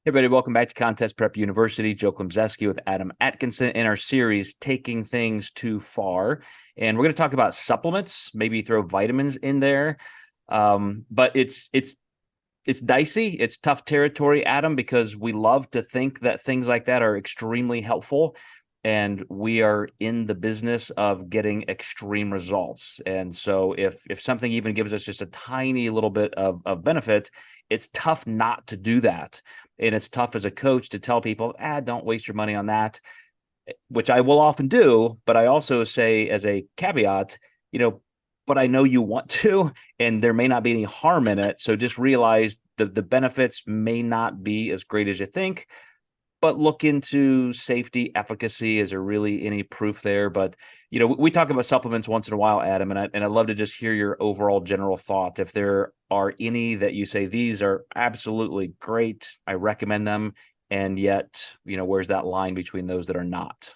Hey, everybody, welcome back to Contest Prep University. Joe Klemczewski with Adam Atkinson in our series, Taking Things Too Far. And we're going to talk about supplements, maybe throw vitamins in there. But it's dicey. It's tough territory, Adam, because we love to think that things like that are extremely helpful. And we are in the business of getting extreme results. And so if something even gives us just a tiny little bit of benefit, it's tough not to do that. And it's tough as a coach to tell people, don't waste your money on that, which I will often do. But I also say as a caveat, but I know you want to, and there may not be any harm in it. So just realize the benefits may not be as great as you think, but look into safety, efficacy. Is there really any proof there? But, we talk about supplements once in a while, Adam, and I'd love to just hear your overall general thought. If there are any that you say, these are absolutely great, I recommend them. And yet, where's that line between those that are not?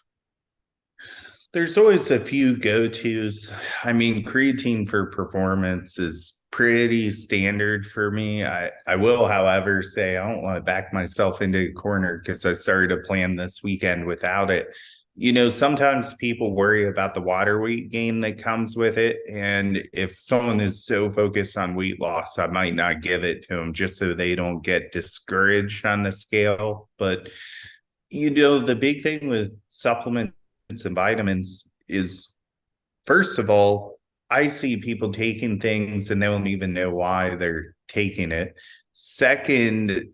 There's always a few go-tos. I mean, creatine for performance is pretty standard for me. I will, however, say I don't want to back myself into a corner because I started a plan this weekend without it. Sometimes people worry about the water weight gain that comes with it. And if someone is so focused on weight loss, I might not give it to them just so they don't get discouraged on the scale. But, the big thing with supplements and vitamins is, first of all, I see people taking things and they don't even know why they're taking it. Second,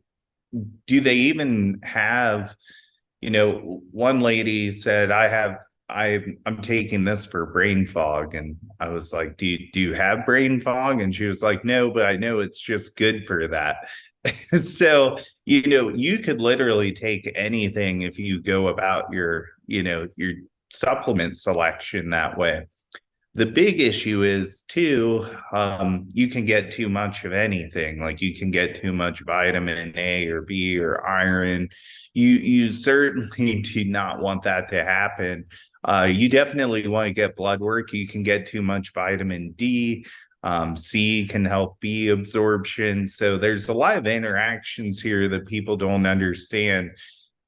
do they even have, one lady said, I'm taking this for brain fog. And I was like, do you have brain fog? And she was like, no, but I know it's just good for that. So, you could literally take anything if you go about your supplement selection that way. The big issue is too, you can get too much of anything. Like you can get too much vitamin A or B or iron. You certainly do not want that to happen. You definitely want to get blood work. You can get too much vitamin D. C can help B absorption. So there's a lot of interactions here that people don't understand.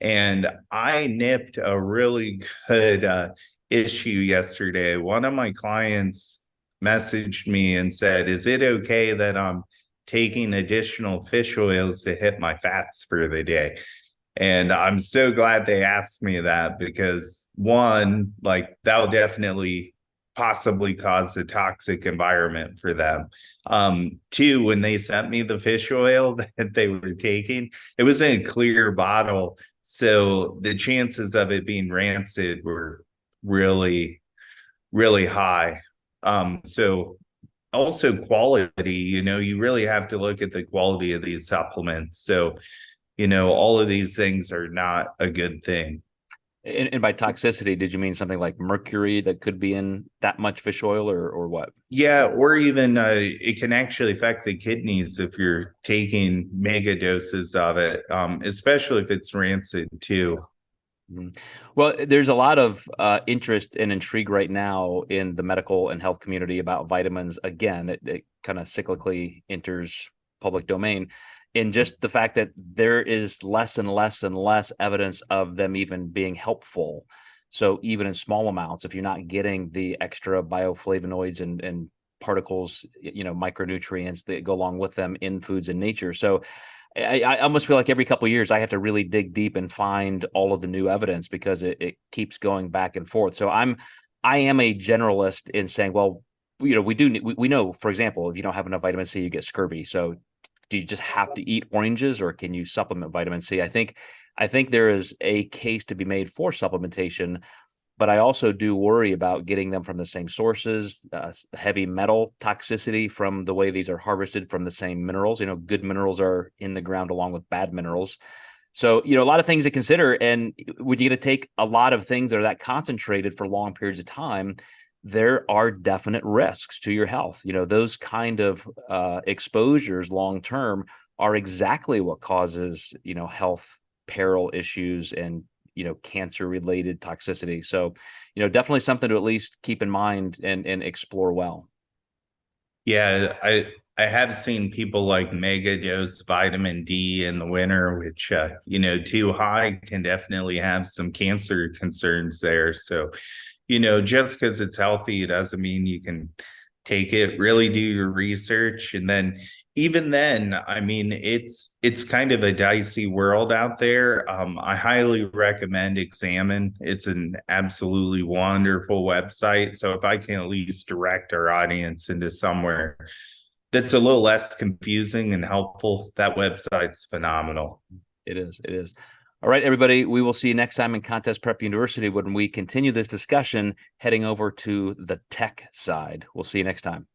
And I nipped a really good issue yesterday. One of my clients messaged me and said, is it okay that I'm taking additional fish oils to hit my fats for the day? And I'm so glad they asked me that because one, like that'll definitely possibly cause a toxic environment for them. Two, when they sent me the fish oil that they were taking, it was in a clear bottle. So the chances of it being rancid were really, really high. So also quality, you really have to look at the quality of these supplements. So, all of these things are not a good thing. And by toxicity, did you mean something like mercury that could be in that much fish oil or what? Yeah, or even it can actually affect the kidneys if you're taking mega doses of it, especially if it's rancid too. Mhm. Well, there's a lot of interest and intrigue right now in the medical and health community about vitamins. Again, it kind of cyclically enters public domain in just the fact that there is less and less and less evidence of them even being helpful. So even in small amounts, if you're not getting the extra bioflavonoids and particles, micronutrients that go along with them in foods in nature. So I almost feel like every couple of years I have to really dig deep and find all of the new evidence because it keeps going back and forth. So I am a generalist in saying, well, we know, for example, if you don't have enough vitamin C, you get scurvy. So do you just have to eat oranges or can you supplement vitamin C? I think there is a case to be made for supplementation, but I also do worry about getting them from the same sources, heavy metal toxicity from the way these are harvested from the same minerals. Good minerals are in the ground along with bad minerals. So, a lot of things to consider. And when you get to take a lot of things that are that concentrated for long periods of time, there are definite risks to your health. Those kind of exposures long term are exactly what causes, health peril issues and cancer related toxicity. So, definitely something to at least keep in mind and explore well. Yeah, I have seen people like mega dose vitamin D in the winter, which, too high can definitely have some cancer concerns there. So, just because it's healthy, it doesn't mean you can take it. Really do your research. And then, even then, I mean, it's kind of a dicey world out there. I highly recommend Examine. It's an absolutely wonderful website. So if I can at least direct our audience into somewhere that's a little less confusing and helpful, that website's phenomenal. It is. It is. All right, everybody. We will see you next time in Contest Prep University when we continue this discussion heading over to the tech side. We'll see you next time.